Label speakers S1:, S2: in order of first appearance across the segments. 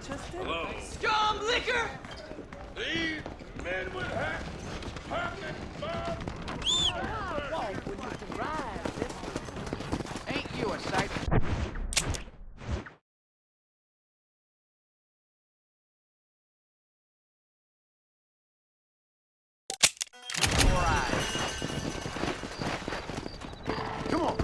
S1: interested?
S2: Hello.
S3: Strong liquor!
S2: These men with hats, pocket bombs.
S3: Ain't you a sight? All right.
S2: Come on.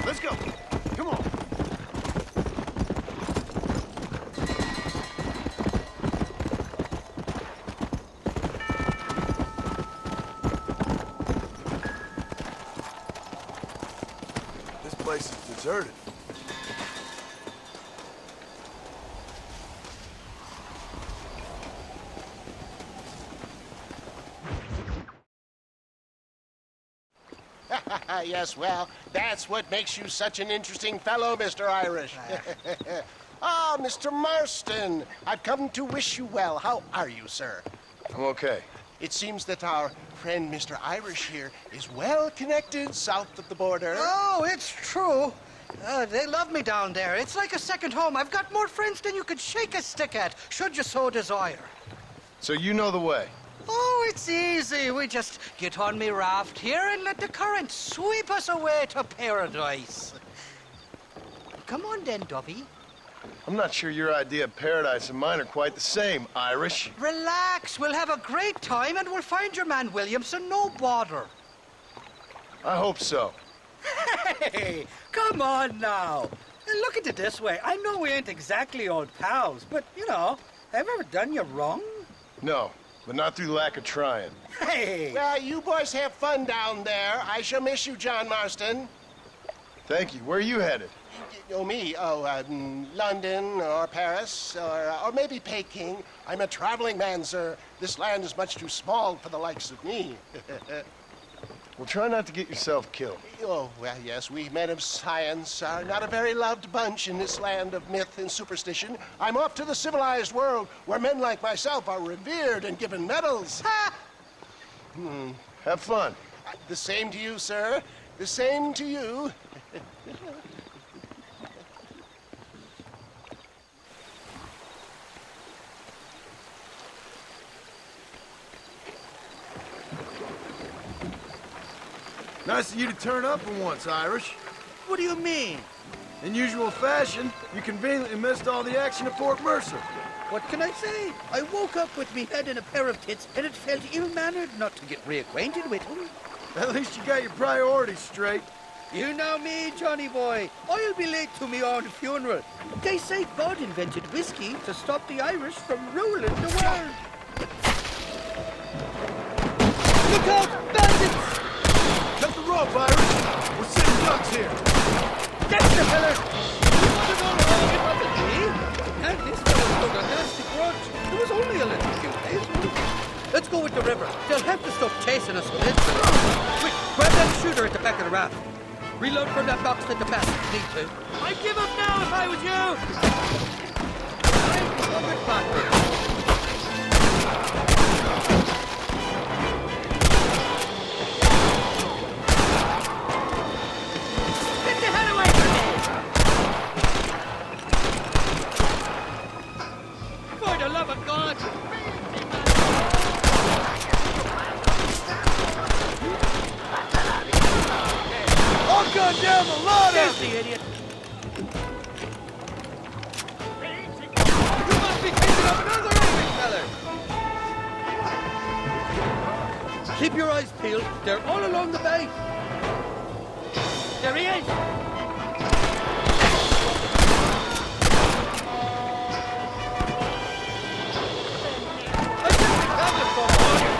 S2: Let's go. Come on. This place is deserted.
S4: Yes, well, that's what makes you such an interesting fellow, Mr. Irish. Ah, Mr. Marston, I've come to wish you well. How are you, sir?
S2: I'm okay.
S4: It seems that our friend Mr. Irish here is well connected south of the border.
S5: Oh, it's true. They love me down there. It's like a second home. I've got more friends than you could shake a stick at, should you so desire.
S2: So you know the way?
S5: Oh, it's easy. We just get on me raft here and let the current sweep us away to paradise. Come on then, Dovey.
S2: I'm not sure your idea of paradise and mine are quite the same, Irish.
S5: Relax. We'll have a great time and we'll find your man Williamson, no bother.
S2: I hope so.
S6: Hey, come on now. Look at it this way. I know we ain't exactly old pals, but, you know, have I ever done you wrong?
S2: No, but not through lack of trying.
S6: Hey!
S4: Well, you boys have fun down there. I shall miss you, John Marston.
S2: Thank you. Where are you headed?
S4: Oh, me? Oh, London or Paris or maybe Peking. I'm a traveling man, sir. This land is much too small for the likes of me.
S2: Well, try not to get yourself killed.
S4: Oh, well, yes, we men of science are not a very loved bunch in this land of myth and superstition. I'm off to the civilized world where men like myself are revered and given medals. Ha!
S2: Have fun.
S4: The same to you, sir. The same to you.
S2: Nice of you to turn up for once, Irish.
S6: What do you mean?
S2: In usual fashion, you conveniently missed all the action at Fort Mercer.
S6: What can I say? I woke up with me head in a pair of tits, and it felt ill-mannered not to get reacquainted with him.
S2: At least you got your priorities straight.
S6: You know me, Johnny boy. I'll be late to me own funeral. They say God invented whiskey to stop the Irish from ruling the world. Look out, bandits!
S2: Cut the rope, Irish. We're sitting ducks here.
S6: That's the fella! You want to know how it wasn't me? And this fella's got a nasty grudge. It was only a little few days. Let's go with the river. They'll have to stop chasing us with this fella. Quick, grab that shooter at the back of the raft. Reload from that box at the back. Need to. I'd give up now if I was you! I'm covered, partner. Get the hell away from me! For the love of God!
S2: I'll gun down the lot
S6: There's
S2: of
S6: the idiot! You must be thinking of another Irish feller! Keep your eyes peeled. They're all along the bay. There he is! I think we have him for water.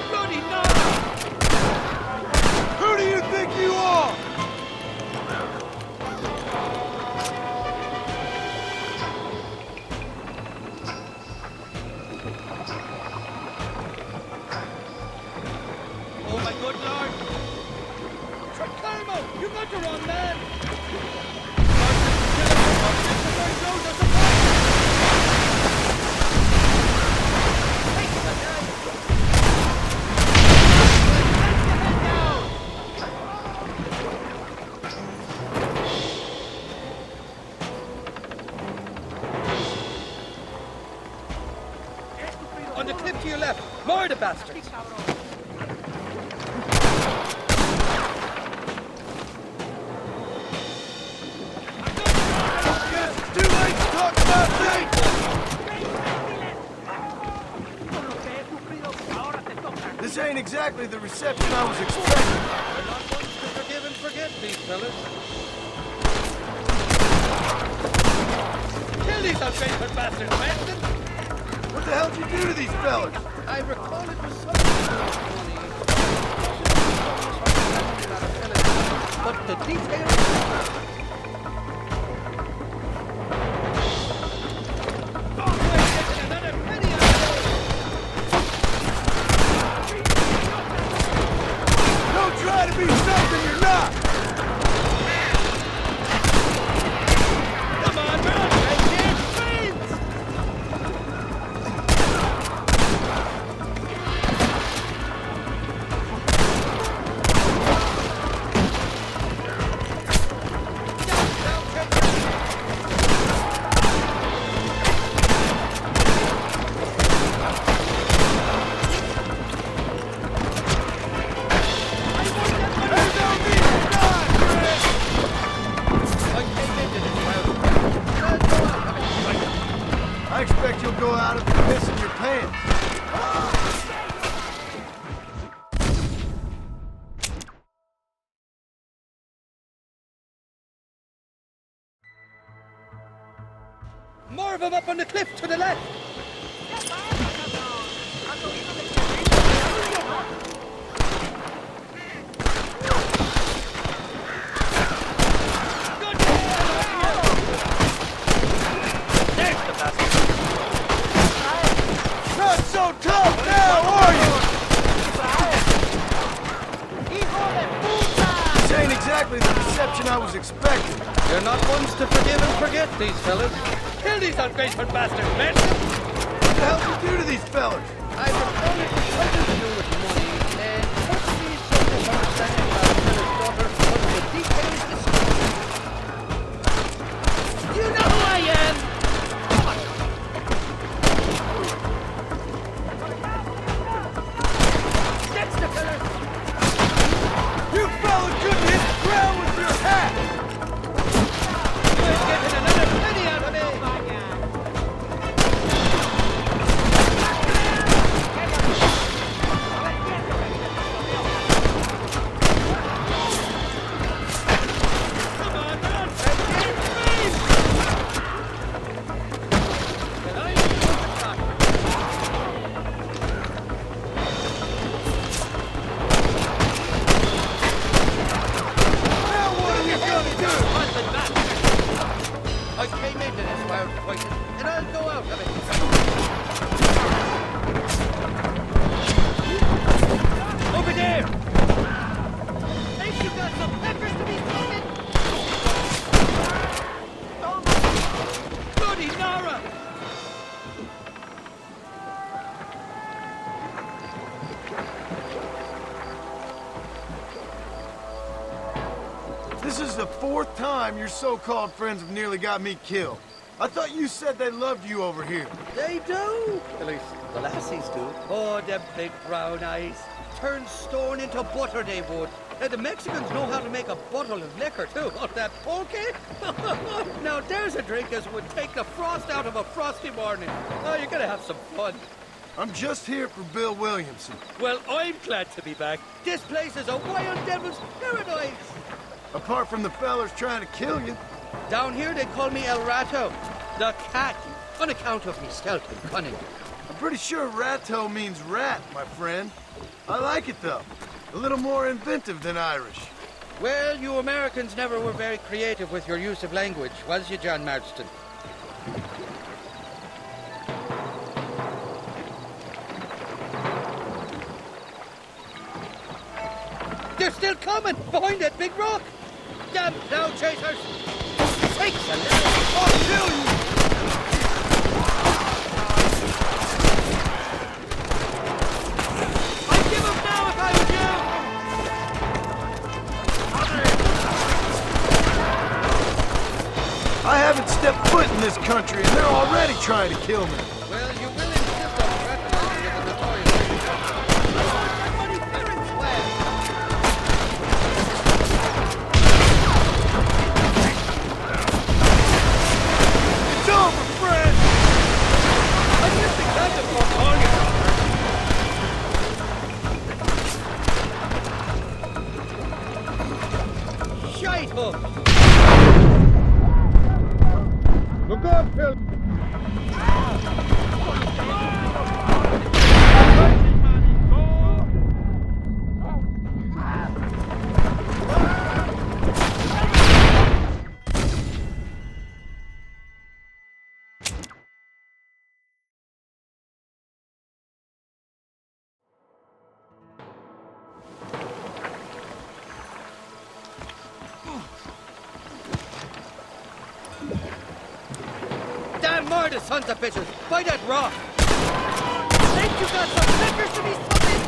S6: Bloody no!
S2: Who do you think you are?
S6: Oh my good lord! Tracalmo! You got the wrong man! On the cliff to your left, more the bastards!
S2: Too late to talk about things! This ain't exactly the reception I was expecting.
S6: We're not ones to forgive and forget these fellas. Kill these unfaithful bastards, Manston!
S2: What the hell did you do to these fellas?
S6: I recall it was something. But the details. Another penny on
S2: Don't try to be something you're not!
S6: Come on, run! I can't breathe!
S2: I expect you'll go out of the piss in your pants.
S6: More of them up on the cliff to the left! There's the bastard!
S2: Not so tough now, are you? This ain't exactly the reception I was expecting.
S6: You're not ones to forgive and forget these fellas. Kill these ungrateful bastards, men!
S2: What the hell did you do to these fellas?
S6: I recall it was something to do with money, and possibly some misunderstanding about a fellas' daughter, but the details discussed. You know who I am! That's the
S2: This is the 4th time your so-called friends have nearly got me killed. I thought you said they loved you over here.
S6: They do. At least the lassies do. Oh, them big brown eyes. Turn stone into butter, they would. And the Mexicans know how to make a bottle of liquor, too. Oh, that pulque? Now, there's a drink as would take the frost out of a frosty morning. Oh, you're gonna have some fun.
S2: I'm just here for Bill Williamson.
S6: Well, I'm glad to be back. This place is a wild devil's paradise.
S2: Apart from the fellas trying to kill you.
S6: Down here, they call me El Rato, the cat, on account of me stealth and cunning.
S2: I'm pretty sure Rato means rat, my friend. I like it, though. A little more inventive than Irish.
S6: Well, you Americans never were very creative with your use of language, was you, John Marston? They're still coming, behind that big rock. Damn cloud chasers! Sakes alive!
S2: I'll kill you!
S6: I'd give up now if I were you!
S2: I haven't stepped foot in this country, and they're already trying to kill me.
S6: Well, you will insist on recognizing it in the notorious. My money parents well.
S2: It's over, friend!
S6: I guess the captain won't call you, brother. Shite hook!
S2: Look up, Bill!
S6: Damn murder, sons of bitches! By that rock! Think you got some liquor to be sucking?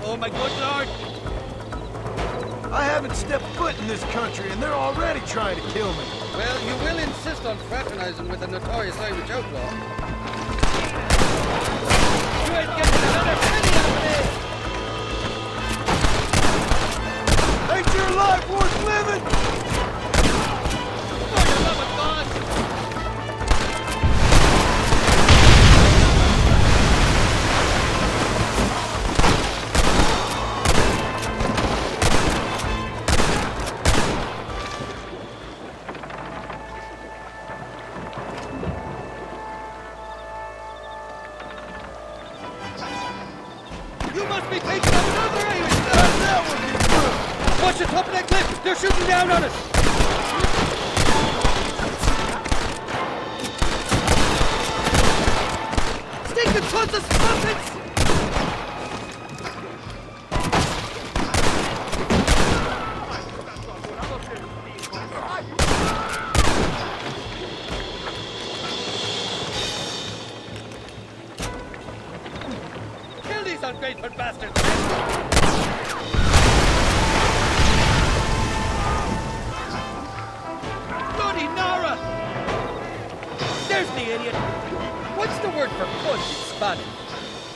S6: Oh my good lord!
S2: I haven't stepped foot in this country, and they're already trying to kill me.
S6: Well, you will insist on fraternizing with a notorious Irish outlaw. You ain't getting another penny out of this!
S2: Ain't your life worth living?
S6: For the love of God! You must be taking up another Irish now!
S2: That would be good.
S6: Watch the top of that cliff! They're shooting down on us! Stinking tons of trumpets! Kill these ungrateful bastards! Bloody Nara! There's the idiot! What's the word for punch in Spanish?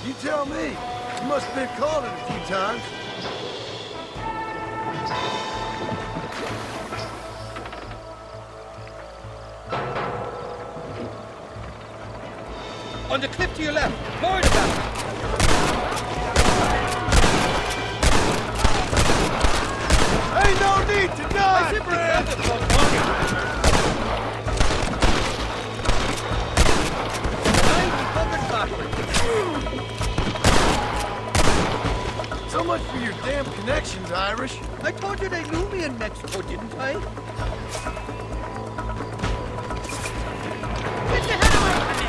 S2: You tell me. You must have been called it a few times.
S6: On the cliff to your left. More to that.
S2: Ain't no need to
S6: I
S2: die,
S6: simply
S2: friend!
S6: can't afford money. I'm covered backwards.
S2: So much for your damn connections, Irish.
S6: I told you they knew me in Mexico, didn't I? Get the hell away from me!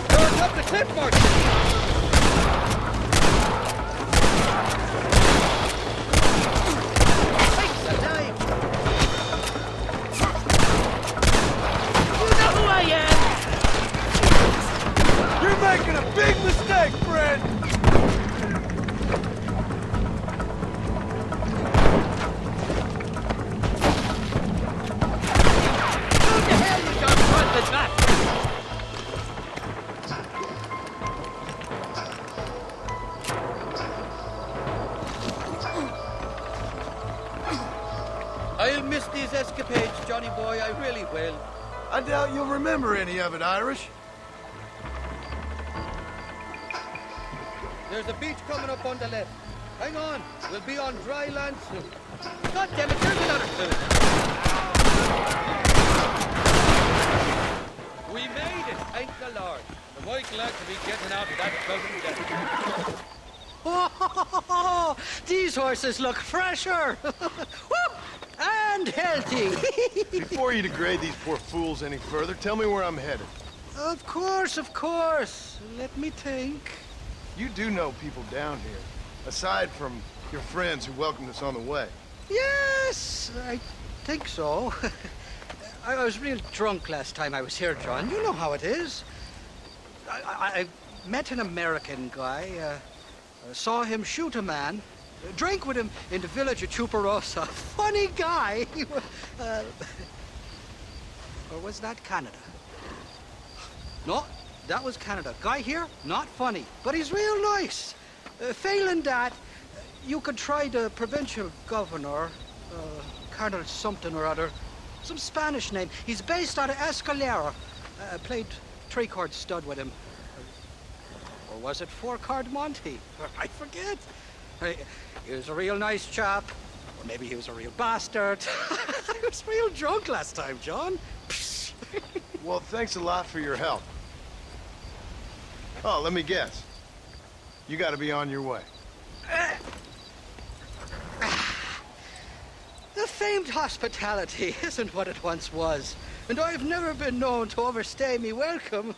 S6: You're up the cliff, Martin! Sakes alive! You know who I am!
S2: You're making a big mistake, friend!
S6: escapades, Johnny boy, I really will.
S2: I doubt you'll remember any of it, Irish.
S6: There's a beach coming up on the left. Hang on, we'll be on dry land soon. God damn it, there's another village. We made it, thank the Lord. Am I glad to be getting out of that pleasant death.
S5: Oh, these horses look fresher. Woo! And healthy.
S2: Before you degrade these poor fools any further, tell me where I'm headed.
S5: Of course, of course. Let me think.
S2: You do know people down here, aside from your friends who welcomed us on the way.
S5: Yes, I think so. I was real drunk last time I was here, John. You know how it is. I met an American guy, saw him shoot a man, drank with him in the village of Chuparosa. Funny guy. Or was that Canada? No, that was Canada. Guy here, not funny, but he's real nice. Failing that, you could try the provincial governor, Colonel something or other. Some Spanish name. He's based out of Escalera. Played three-chord stud with him. Or was it four-chord Monty? I forget. He was a real nice chap. Or maybe he was a real bastard. I was real drunk last time, John.
S2: Well, thanks a lot for your help. Oh, let me guess. You gotta be on your way.
S5: The famed hospitality isn't what it once was, and I've never been known to overstay me welcome.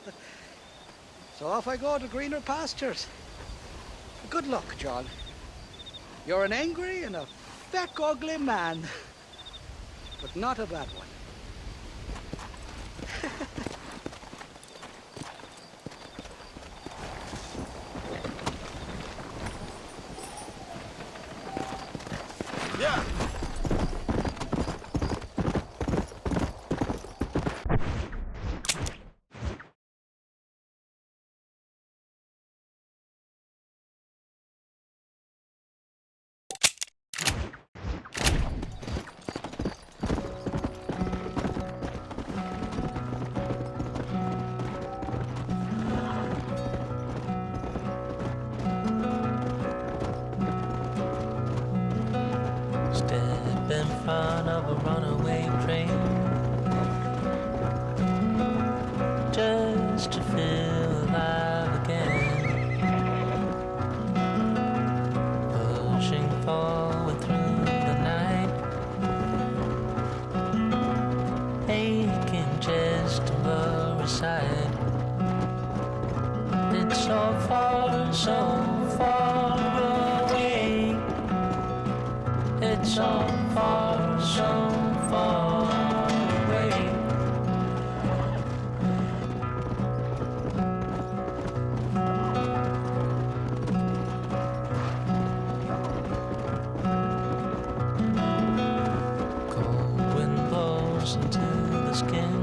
S5: So off I go to greener pastures. Good luck, John. You're an angry and a feck ugly man, but not a bad one.
S2: Yeah.
S1: Step in front of a runaway train just to feel alive again, pushing forward through the night, aching just to lower aside. It's so far away. It's so far away. Cold wind blows into the skin.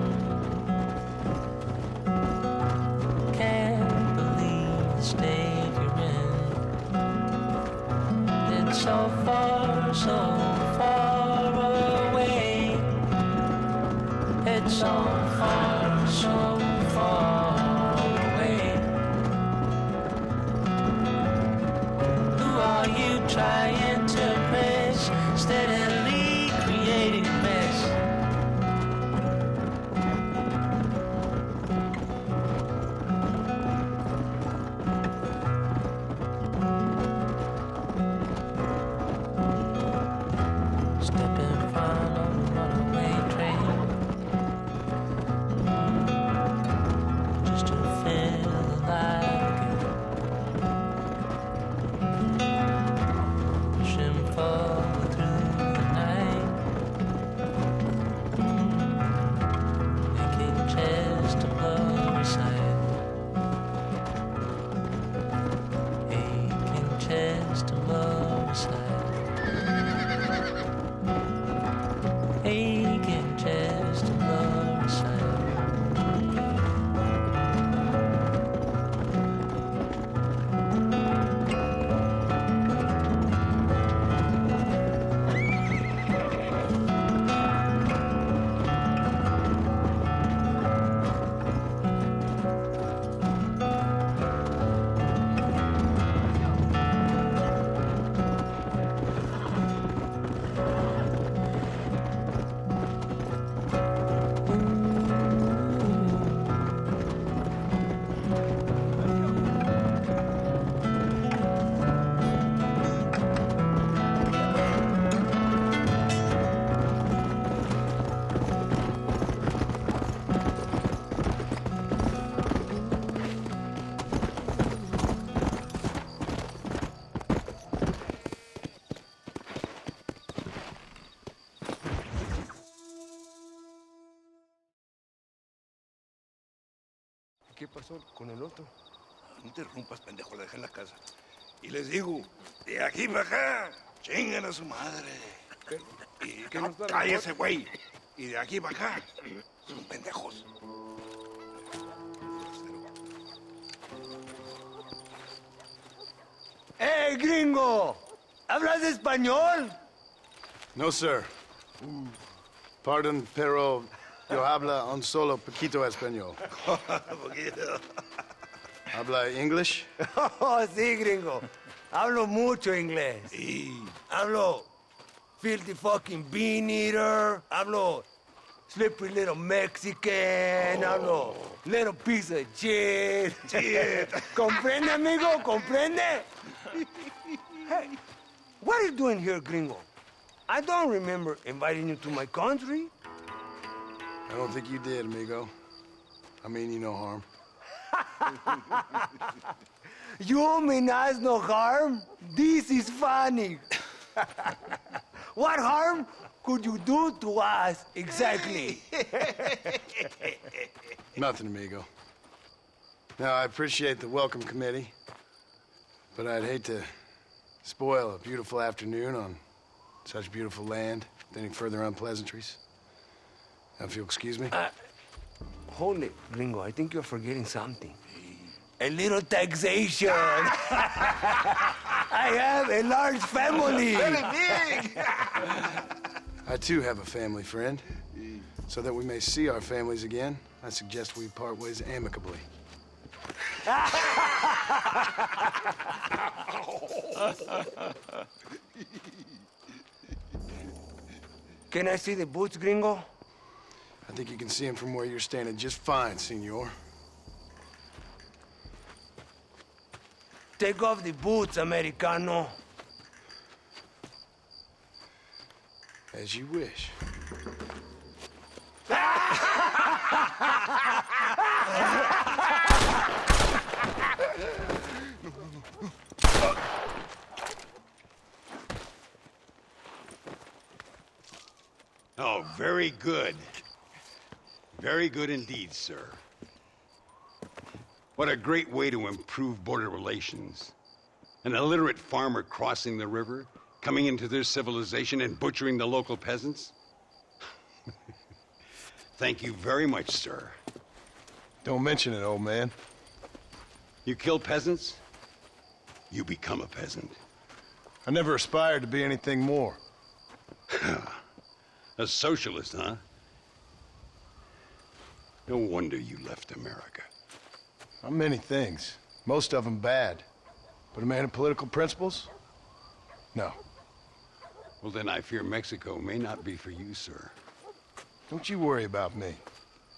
S1: Can't believe the state you're in. It's so far away. It's so far away. Who are you trying to impress? Steadily creating mess. Step in front of a runaway train just to feel alive again.
S7: ¿Qué pasó con el otro?
S8: No interrumpas, pendejo, la dejé en la casa. Y les digo, de aquí para acá, chingan a su madre. Y
S7: ¿Qué nos da la
S8: cállese, güey. Y de aquí para acá, son pendejos.
S7: ¡Eh, gringo! ¿Hablas español?
S2: No, sir. Pardon, pero yo habla un solo poquito español.
S8: Poquito.
S2: ¿Habla English?
S7: Oh, sí, gringo. Hablo mucho inglés.
S8: Y
S7: Hablo filthy fucking bean eater. Hablo slippery little Mexican. Hablo little piece of shit. ¿Comprende, amigo? ¿Comprende? Hey, what are you doing here, gringo? I don't remember inviting you to my country.
S2: I don't think you did, amigo. I mean you no harm.
S7: You mean us no harm? This is funny. What harm could you do to us exactly?
S2: Nothing, amigo. Now, I appreciate the welcome committee, but I'd hate to spoil a beautiful afternoon on such beautiful land with any further unpleasantries. Now, if you'll excuse me.
S7: Hold it, gringo. I think you're forgetting something. A little taxation. I have a large family.
S8: very big.
S2: I, too, have a family friend. So that we may see our families again, I suggest we part ways amicably.
S7: Can I see the boots, gringo?
S2: I think you can see him from where you're standing just fine, senor.
S7: Take off the boots, Americano.
S2: As you wish.
S8: Oh, very good. Very good indeed, sir. What a great way to improve border relations. An illiterate farmer crossing the river, coming into their civilization and butchering the local peasants? Thank you very much, sir.
S2: Don't mention it, old man.
S8: You kill peasants, you become a peasant.
S2: I never aspired to be anything more.
S8: A socialist, huh? No wonder you left America.
S2: I'm many things. Most of them bad. But a man of political principles? No.
S8: Well, then I fear Mexico may not be for you, sir.
S2: Don't you worry about me.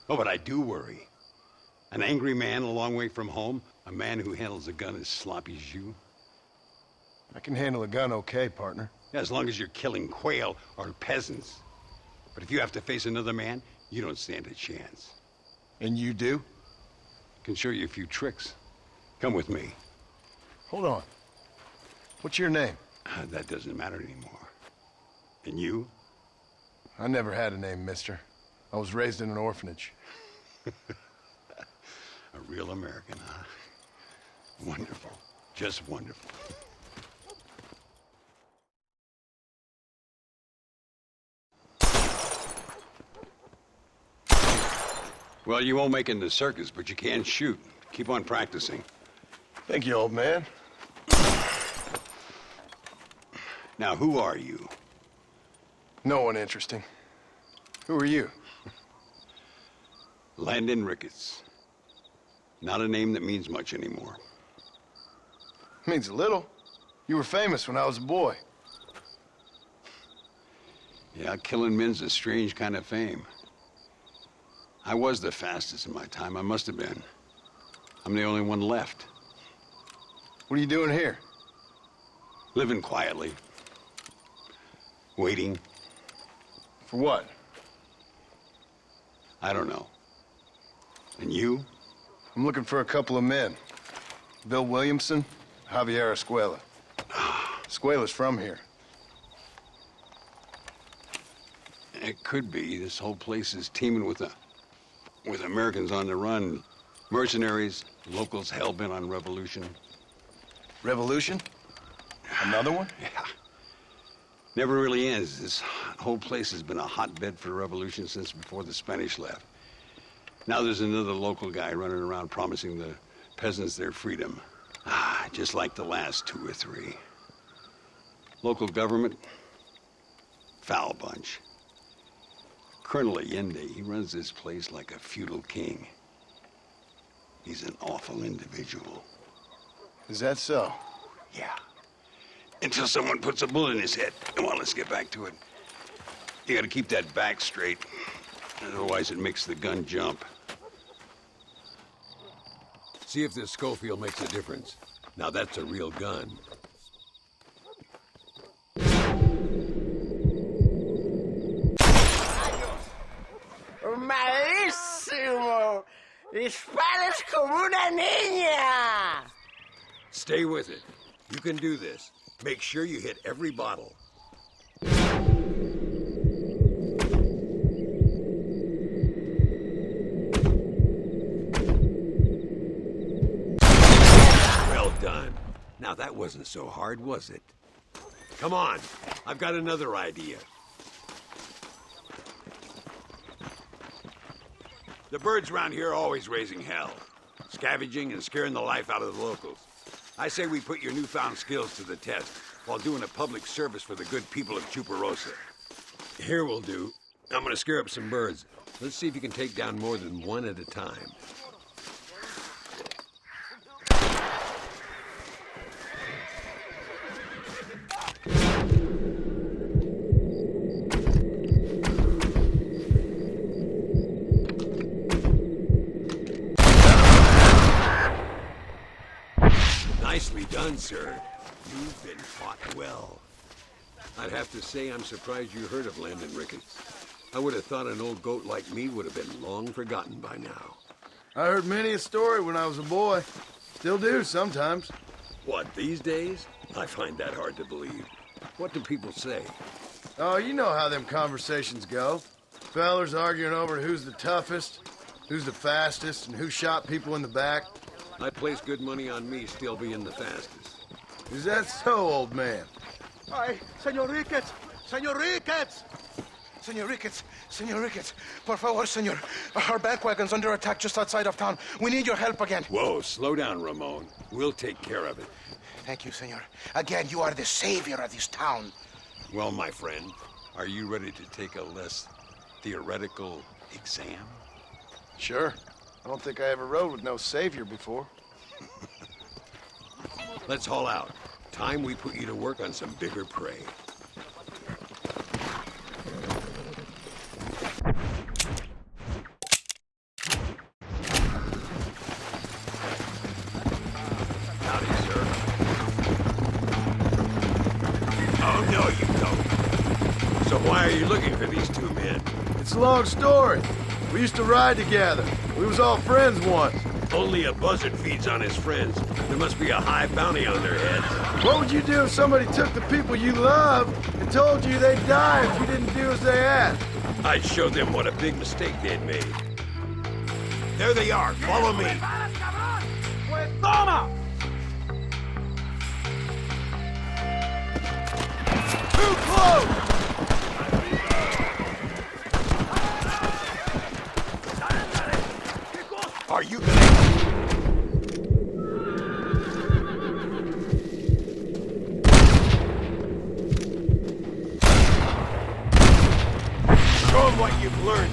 S8: Oh, but I do worry. An angry man a long way from home, a man who handles a gun as sloppy as you.
S2: I can handle a gun okay, partner.
S8: As long as you're killing quail or peasants. But if you have to face another man, you don't stand a chance.
S2: And you do?
S8: Can show you a few tricks. Come with me.
S2: Hold on. What's your name?
S8: That doesn't matter anymore. And you?
S2: I never had a name, mister. I was raised in an orphanage.
S8: A real American, huh? Wonderful. Just wonderful. Well, you won't make it in the circus, but you can shoot. Keep on practicing.
S2: Thank you, old man.
S8: Now, who are you?
S2: No one interesting. Who are you?
S8: Landon Ricketts. Not a name that means much anymore.
S2: Means a little. You were famous when I was a boy.
S8: Yeah, killing men's a strange kind of fame. I was the fastest in my time. I must have been. I'm the only one left.
S2: What are you doing here?
S8: Living quietly. Waiting.
S2: For what?
S8: I don't know. And you?
S2: I'm looking for a couple of men. Bill Williamson, Javier Escuela. Escuela's from here.
S8: It could be. This whole place is teeming with Americans on the run. Mercenaries, locals hell-bent on revolution.
S2: Revolution? Another one?
S8: Yeah. Never really ends. This whole place has been a hotbed for revolution since before the Spanish left. Now there's another local guy running around promising the peasants their freedom. Just like the last 2 or 3. Local government, foul bunch. Colonel Allende, he runs this place like a feudal king. He's an awful individual.
S2: Is that so?
S8: Yeah. Until someone puts a bullet in his head. Come on, let's get back to it. You gotta keep that back straight. Otherwise it makes the gun jump.
S9: See if this Schofield makes a difference. Now that's a real gun.
S10: ¡Malísimo! ¡Disparas como una niña!
S9: Stay with it. You can do this. Make sure you hit every bottle. Well done. Now that wasn't so hard, was it? Come on. I've got another idea. The birds around here are always raising hell, scavenging and scaring the life out of the locals. I say we put your newfound skills to the test while doing a public service for the good people of Chuparosa. Here will do. I'm gonna scare up some birds. Let's see if you can take down more than one at a time. Nicely done, sir. You've been fought well. I'd have to say I'm surprised you heard of Landon Ricketts. I would have thought an old goat like me would have been long forgotten by now.
S2: I heard many a story when I was a boy. Still do sometimes.
S9: What, these days? I find that hard to believe. What do people say?
S2: Oh, you know how them conversations go. Fellers arguing over who's the toughest, who's the fastest, and who shot people in the back.
S9: I place good money on me still being the fastest.
S2: Is that so, old man?
S4: Ay, Senor Ricketts! Senor Ricketts!
S11: Senor Ricketts, Senor Ricketts, por favor, senor. Our bank wagon's under attack just outside of town. We need your help again.
S9: Whoa, slow down, Ramon. We'll take care of it.
S11: Thank you, senor. Again, you are the savior of this town.
S9: Well, my friend, are you ready to take a less theoretical exam?
S2: Sure. I don't think I ever rode with no savior before.
S9: Let's haul out. Time we put you to work on some bigger prey. Howdy, sir. Oh, no, you don't. So why are you looking for these 2 men?
S2: It's a long story. We used to ride together. We was all friends once.
S9: Only a buzzard feeds on his friends. There must be a high bounty on their heads.
S2: What would you do if somebody took the people you love and told you they'd die if you didn't do as they asked?
S9: I'd show them what a big mistake they'd made. There they are. Follow me.
S2: Too close!
S9: Are you gonna... Show them what you've learned.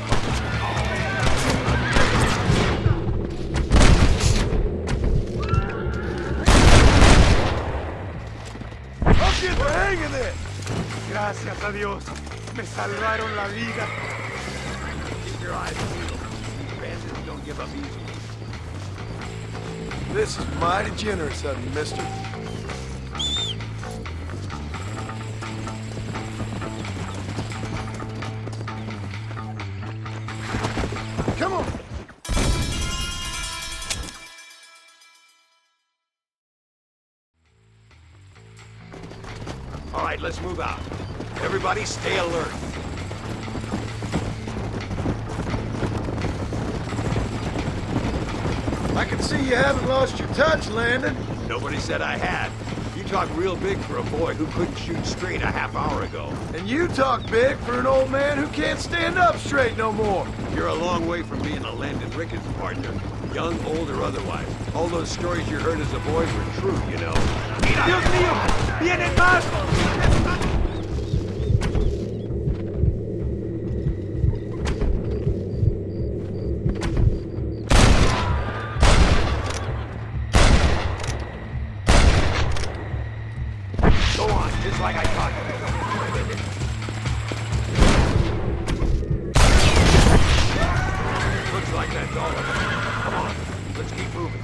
S2: I'll get the hang of this!
S11: Gracias a Dios. Me salvaron la vida.
S9: Keep your eyes peeled. Bandits don't give up easy.
S2: This is mighty generous of you, mister. Come on!
S9: All right, let's move out. Everybody stay alert.
S2: I can see you haven't lost your touch, Landon.
S9: Nobody said I had. You talk real big for a boy who couldn't shoot straight a half hour ago.
S2: And you talk big for an old man who can't stand up straight no more.
S9: You're a long way from being a Landon Ricketts partner. Young, old, or otherwise. All those stories you heard as a boy were true, you know.
S7: Dios mío! ¡Vienen más!
S9: Go on, just like I thought. Looks like that's all of them. Come on, let's keep moving.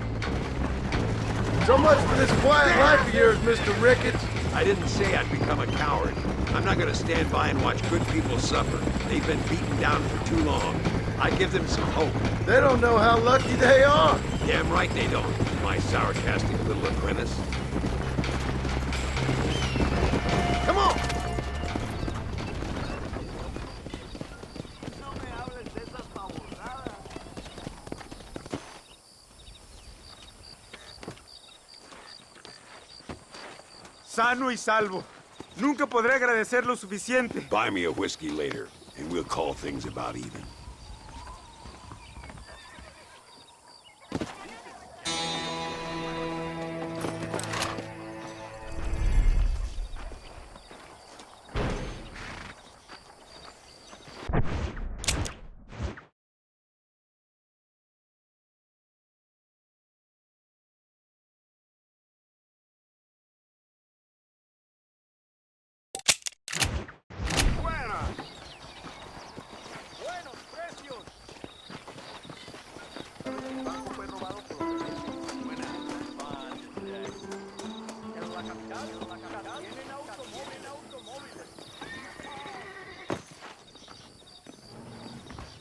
S2: So much for this quiet life of yours, Mr. Ricketts.
S9: I didn't say I'd become a coward. I'm not gonna stand by and watch good people suffer. They've been beaten down for too long. I give them some hope.
S2: They don't know how lucky they are.
S9: Damn right they don't, my sarcastic little apprentice.
S2: Come on!
S7: Sano y salvo. Nunca podré agradecer lo suficiente.
S9: Buy me a whiskey later, and we'll call things about even.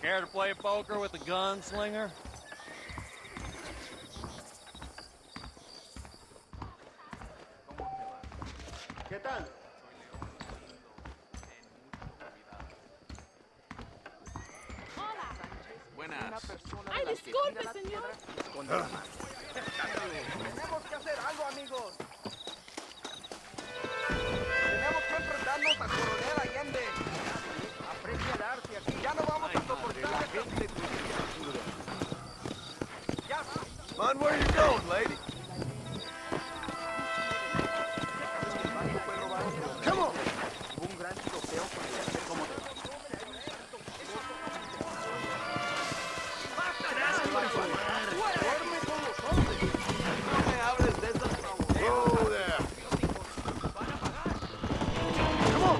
S12: Care to play poker with the gunslinger?
S4: ¿Qué tal?
S12: Buenas.
S13: Ay, disculpe, señor.
S10: Tenemos que hacer algo, amigos. Tenemos que enfrentarnos a Coronel Allende. Aprecia el arte aquí. Ya no vamos a soportar esta Ya va.
S2: Mind where you're going, lady. Come on!
S10: Un gran tiroteo con el hacer como
S2: Go there. Come on!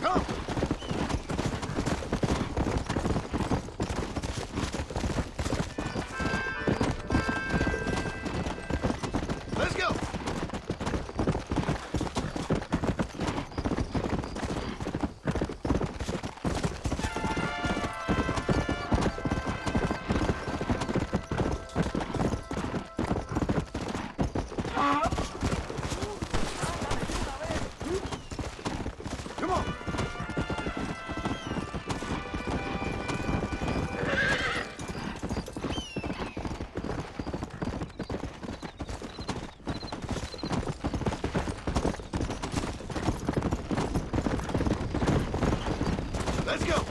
S2: Come! Let's go! Come on! Let's go!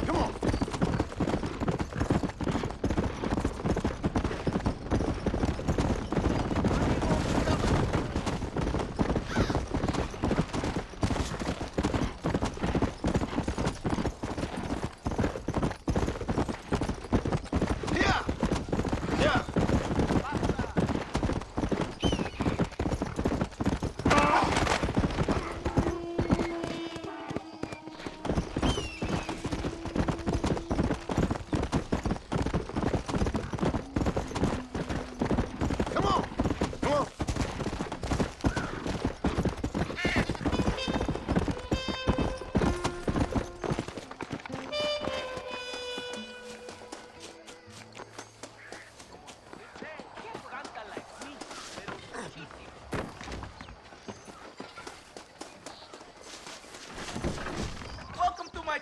S2: Come on!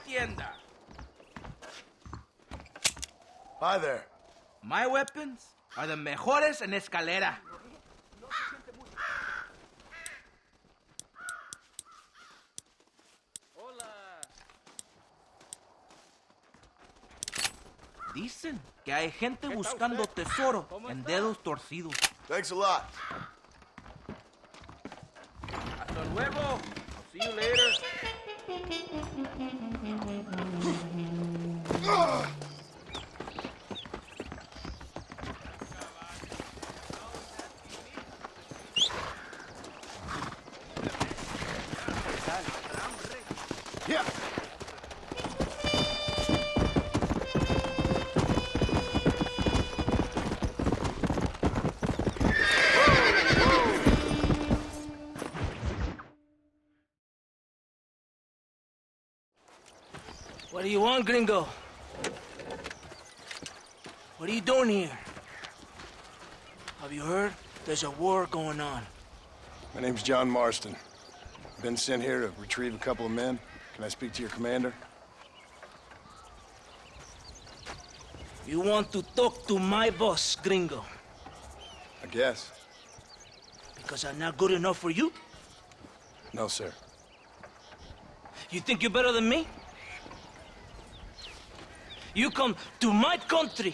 S10: tienda.
S2: Hi there.
S10: My weapons are the mejores en escalera. Dicen que hay gente buscando tesoro en dedos torcidos.
S2: Thanks a lot.
S10: Hasta luego. See you later.
S2: Yeah.
S1: What do you want, gringo? What are you doing here? Have you heard? There's a war going on.
S2: My name's John Marston. Been sent here to retrieve a couple of men. Can I speak to your commander?
S1: You want to talk to my boss, gringo?
S2: I guess.
S1: Because I'm not good enough for you?
S2: No, sir.
S1: You think you're better than me? You come to my country,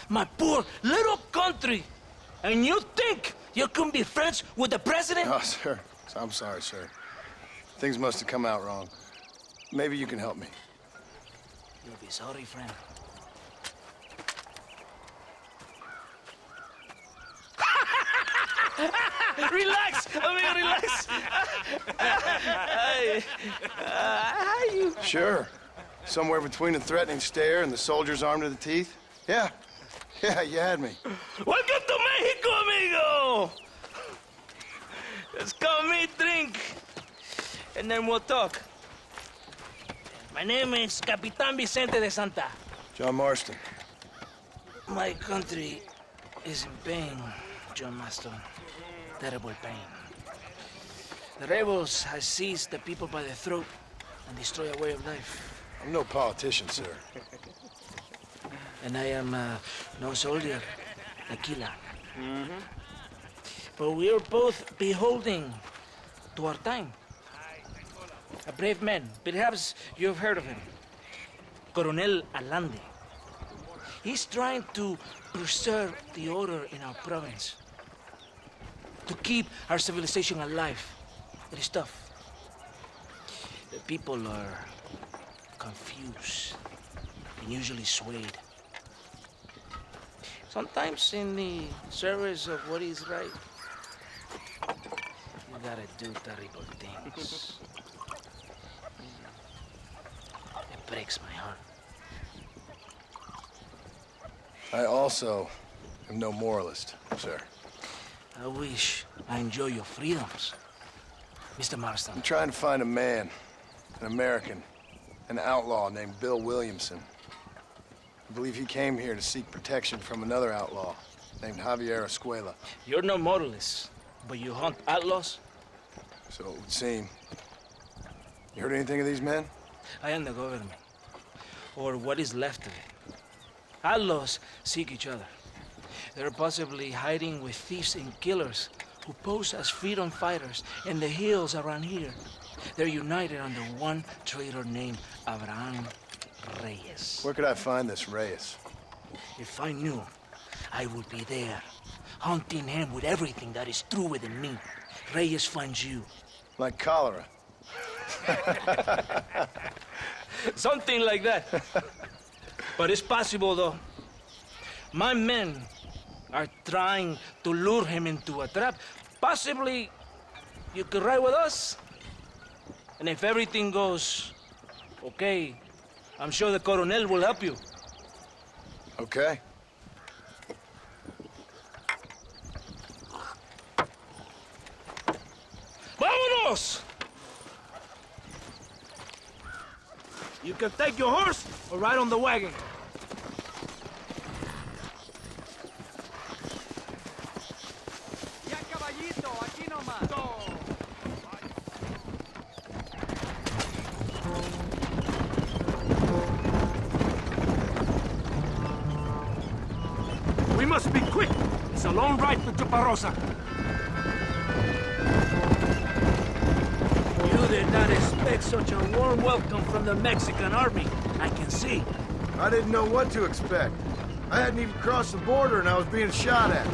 S1: my poor little country, and you think you can be friends with the president?
S2: Oh, sir. I'm sorry, sir. Things must have come out wrong. Maybe you can help me.
S1: You'll be sorry, friend. Relax, amigo, relax. You...
S2: Sure. Somewhere between the threatening stare and the soldier's arm to the teeth? Yeah. Yeah, you had me.
S1: Welcome to Mexico, amigo! Let's come meet, drink, and then we'll talk. My name is Capitan Vicente de Santa.
S2: John Marston.
S1: My country is in pain, John Marston. Terrible pain. The rebels have seized the people by the throat and destroy a way of life.
S2: I'm no politician, sir.
S1: And I am no soldier, tequila. But we are both beholding to our time. A brave man, perhaps you've heard of him. Coronel Allende. He's trying to preserve the order in our province. To keep our civilization alive. It is tough. The people are confused and usually swayed. Sometimes in the service of what is right, you gotta do terrible things. It breaks my heart.
S2: I also am no moralist, sir.
S1: I wish I enjoy your freedoms, Mr. Marston.
S2: I'm trying to find a man, an American, an outlaw named Bill Williamson. I believe he came here to seek protection from another outlaw named Javier Escuela.
S1: You're no moralist, but you hunt outlaws?
S2: So it would seem. You heard anything of these men?
S1: I am the government, or what is left of it. Outlaws seek each other. They're possibly hiding with thieves and killers who pose as freedom fighters in the hills around here. They're united under one traitor named Abraham Reyes.
S2: Where could I find this Reyes?
S1: If I knew, I would be there, hunting him with everything that is true within me. Reyes finds you.
S2: Like cholera.
S1: Something like that. But it's possible, though. My men are trying to lure him into a trap. Possibly you could ride with us. And if everything goes okay, I'm sure the Coronel will help you.
S2: Okay.
S1: ¡Vámonos! You can take your horse or ride on the wagon.
S10: Ya, caballito, aquí nomás.
S1: It's a long ride to Chuparosa. You did not expect such a warm welcome from the Mexican army. I can see.
S2: I didn't know what to expect. I hadn't even crossed the border and I was being shot at.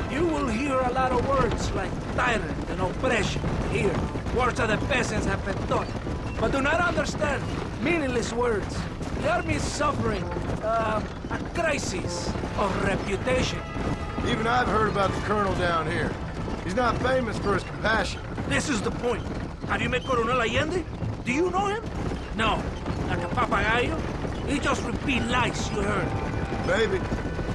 S1: You will hear a lot of words like tyrant and oppression here. Words that the peasants have been taught. But do not understand meaningless words. The army is suffering a crisis of reputation.
S2: Even I've heard about the colonel down here. He's not famous for his compassion.
S1: This is the point. Have you met Coronel Allende? Do you know him? No. Like a papagayo? He just repeats lies you heard.
S2: Maybe.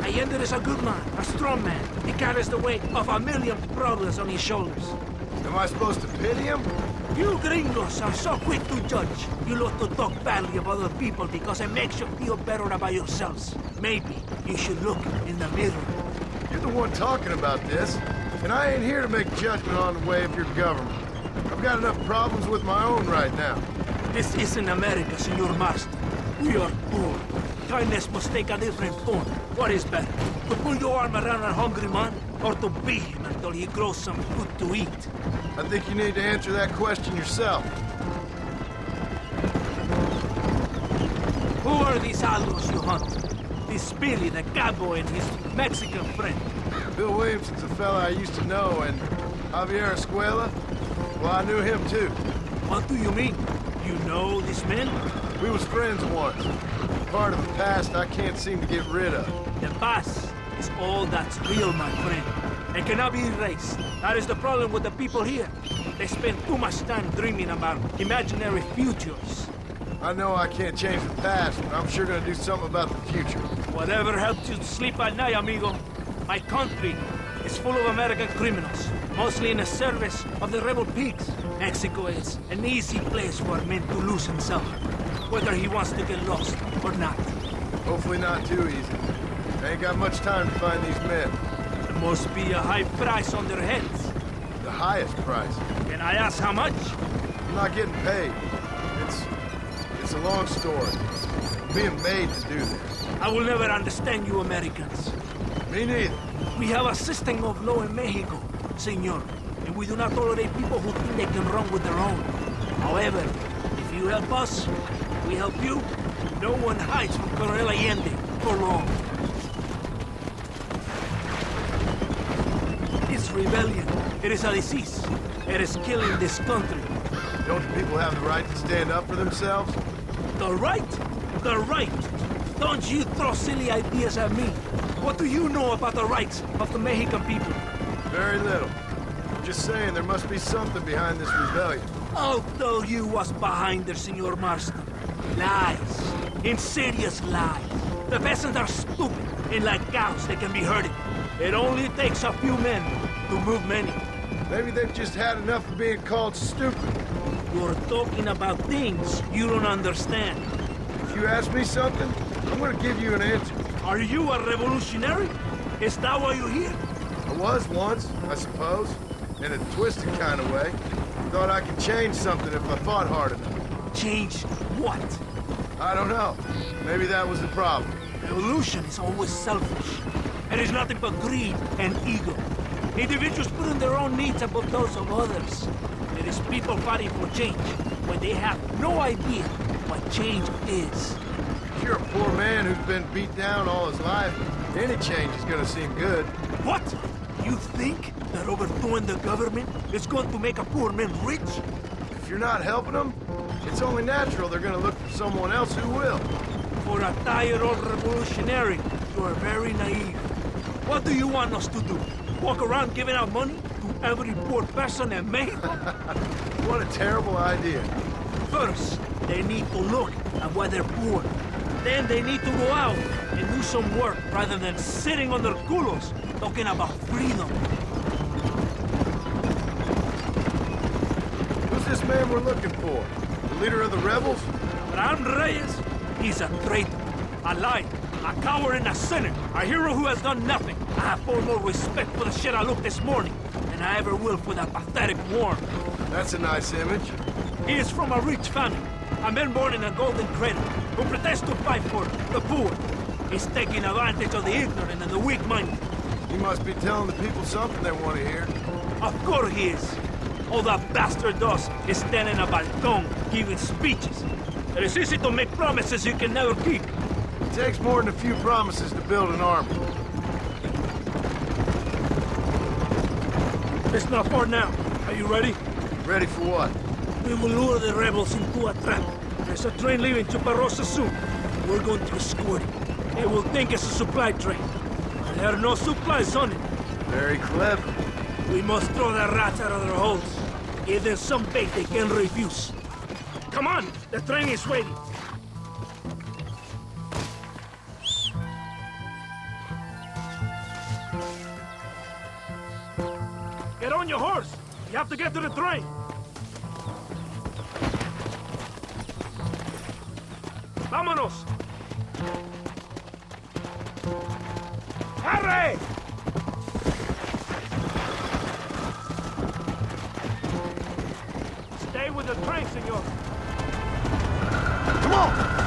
S1: Allende is a good man, a strong man. He carries the weight of a million problems on his shoulders.
S2: Am I supposed to pity him?
S1: You gringos are so quick to judge. You love to talk badly of other people because it makes you feel better about yourselves. Maybe you should look in the mirror.
S2: You're the one talking about this, and I ain't here to make judgment on the way of your government. I've got enough problems with my own right now.
S1: This isn't America, Senor Marston. We are poor. Kindness must take a different form. What is better, to put your arm around a hungry man, or to beat him until he grows some food to eat?
S2: I think you need to answer that question yourself.
S1: Who are these Aldos you hunt? This Billy, the cowboy, and his Mexican friend.
S2: Bill Williamson's a fella I used to know, and Javier Escuela? Well, I knew him too.
S1: What do you mean? You know this man?
S2: We was friends once. Part of the past I can't seem to get rid of.
S1: The past is all that's real, my friend. It cannot be erased. That is the problem with the people here. They spend too much time dreaming about imaginary futures.
S2: I know I can't change the past, but I'm sure gonna do something about the future.
S1: Whatever helps you sleep at night, amigo. My country is full of American criminals, mostly in the service of the rebel pigs. Mexico is an easy place for a man to lose himself, whether he wants to get lost or not.
S2: Hopefully not too easy. I ain't got much time to find these men.
S1: There must be a high price on their heads.
S2: The highest price.
S1: Can I ask how much?
S2: I'm not getting paid. It's a long story. I'm being made to do this.
S1: I will never understand you Americans.
S2: Me neither.
S1: We have a system of law in Mexico, senor, and we do not tolerate people who think they can run with their own. However, if you help us, we help you. No one hides from Coronel Allende for long. It's rebellion. It is a disease. It is killing this country.
S2: Don't the people have the right to stand up for themselves?
S1: The right? The right. Don't you throw silly ideas at me. What do you know about the rights of the Mexican people?
S2: Very little. I'm just saying there must be something behind this rebellion.
S1: I'll tell you what's behind there, Senor Marston. Lies. Insidious lies. The peasants are stupid, and like cows, they can be herded. It only takes a few men to move many.
S2: Maybe they've just had enough of being called stupid.
S1: You're talking about things you don't understand.
S2: If you ask me something, I'm gonna give you an answer.
S1: Are you a revolutionary? Is that why you're here?
S2: I was once, I suppose. In a twisted kind of way. Thought I could change something if I fought hard enough.
S1: Change what?
S2: I don't know. Maybe that was the problem.
S1: Revolution is always selfish. It is nothing but greed and ego. Individuals putting their own needs above those of others. It is people fighting for change when they have no idea what change is.
S2: If you're a poor man who's been beat down all his life, any change is gonna seem good.
S1: What? You think that overthrowing the government is going to make a poor man rich?
S2: If you're not helping them, it's only natural they're gonna look for someone else who will.
S1: For a tired old revolutionary, you are very naive. What do you want us to do? Walk around giving out money to every poor person in Mexico?
S2: What a terrible idea.
S1: First, they need to look at why they're poor. Then they need to go out and do some work rather than sitting on their culos talking about freedom.
S2: Who's this man we're looking for? The leader of the rebels?
S1: Ram Reyes, he's a traitor, a liar, a coward and a sinner, a hero who has done nothing. I have far more respect for the shit I looked this morning than I ever will for that pathetic worm.
S2: That's a nice image.
S1: He is from a rich family, a man born in a golden cradle, who pretends to fight for the poor. He's taking advantage of the ignorant and the weak-minded.
S2: He must be telling the people something they want to hear.
S14: Of course he is. All that bastard does is stand in a balcón giving speeches. It is easy to make promises you can never keep.
S2: It takes more than a few promises to build an army.
S14: It's not far now. Are you ready?
S2: Ready for what?
S14: We will lure the rebels into a trap. There's a train leaving Chuparosa soon. We're going to escort it. They will think it's a supply train. There are no supplies on it.
S2: Very clever.
S14: We must throw the rats out of their holes. Give them some bait they can refuse. Come on! The train is waiting. Get on your horse! You have to get to the train! Vámonos! Hurry! Stay with the train, senor.
S2: Come on!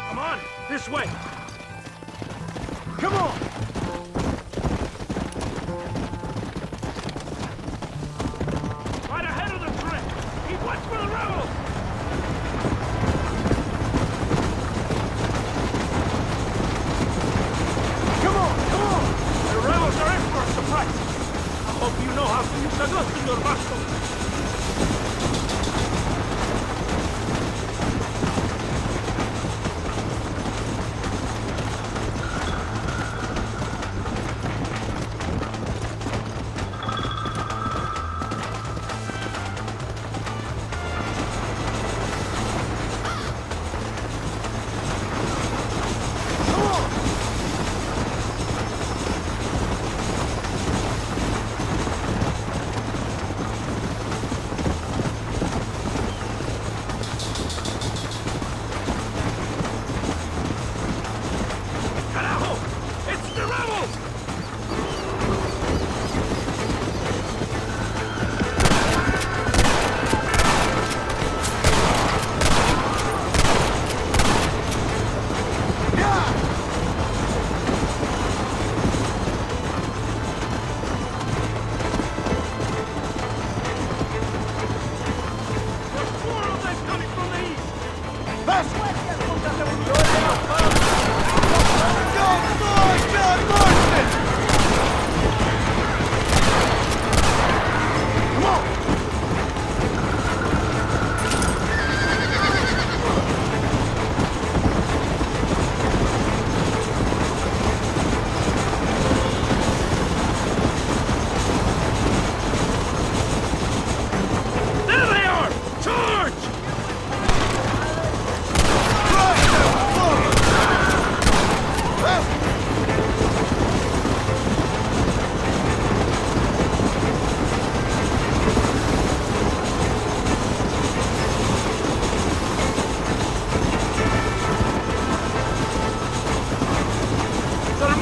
S14: Come on! This way!
S2: Come on!
S14: Right ahead of the train! Keep watch for the rebels!
S2: Come on! Come on!
S14: The rebels are in for a surprise! I hope you know how to use a gun, Senor Vasco!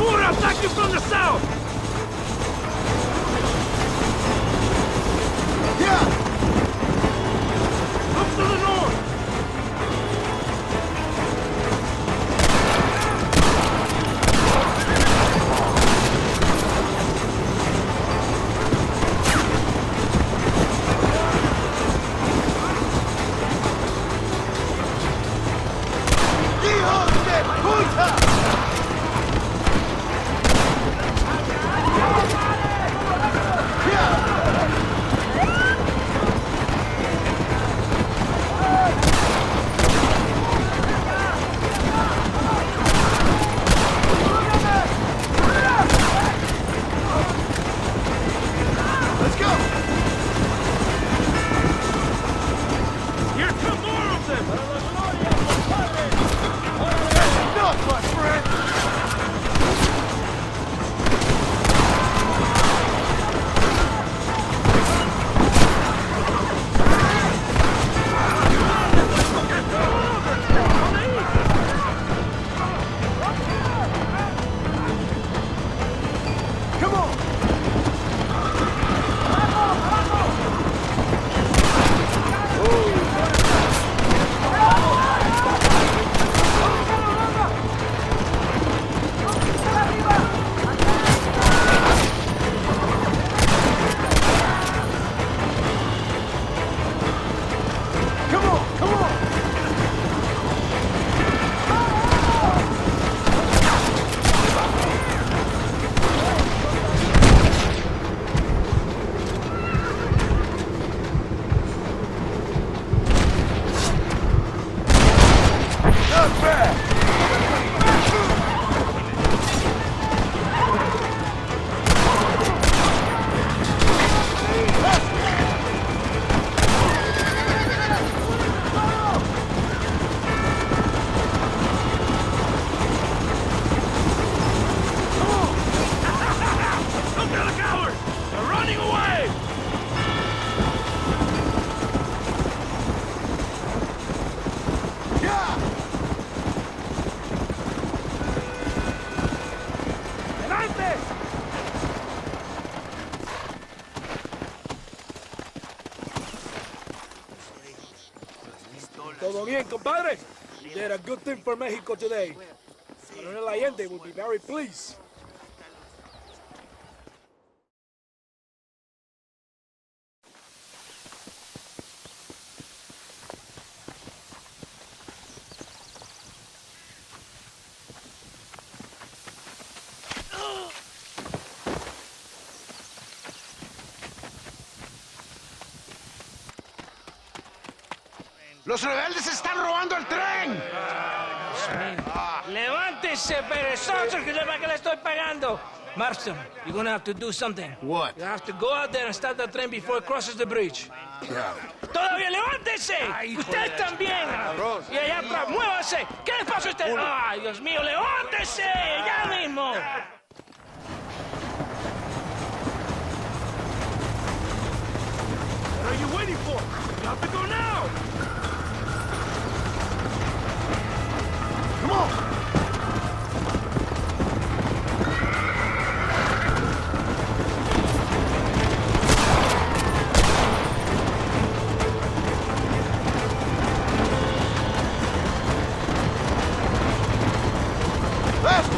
S14: Moore attack you from the south!
S2: Yeah!
S14: Up to the north!
S2: Let's go!
S14: Here come more of them!
S2: Enough, my friend! Come on! Come on, come on! Not bad!
S14: Look at the cowards! They're running away!
S2: Yeah!
S14: ¡Delante! Todo bien, compadre? You did a good thing for Mexico today. Coronel Allende will be very pleased.
S2: ¡Los rebeldes están robando el tren!
S1: Levántese, perezosos, que para qué le estoy pagando. Marston, you're gonna have to do something.
S2: What?
S1: You have to go out there and stop the train before it crosses the bridge.
S2: Yeah.
S1: ¡Todavía levántese! ¡Usted también! Y allá atrás, muévase. ¿Qué le pasa a usted? ¡Ay, Dios mío, levántese! ¡Ya mismo!
S14: What are you waiting for? You have to go now!
S2: Come on! Left!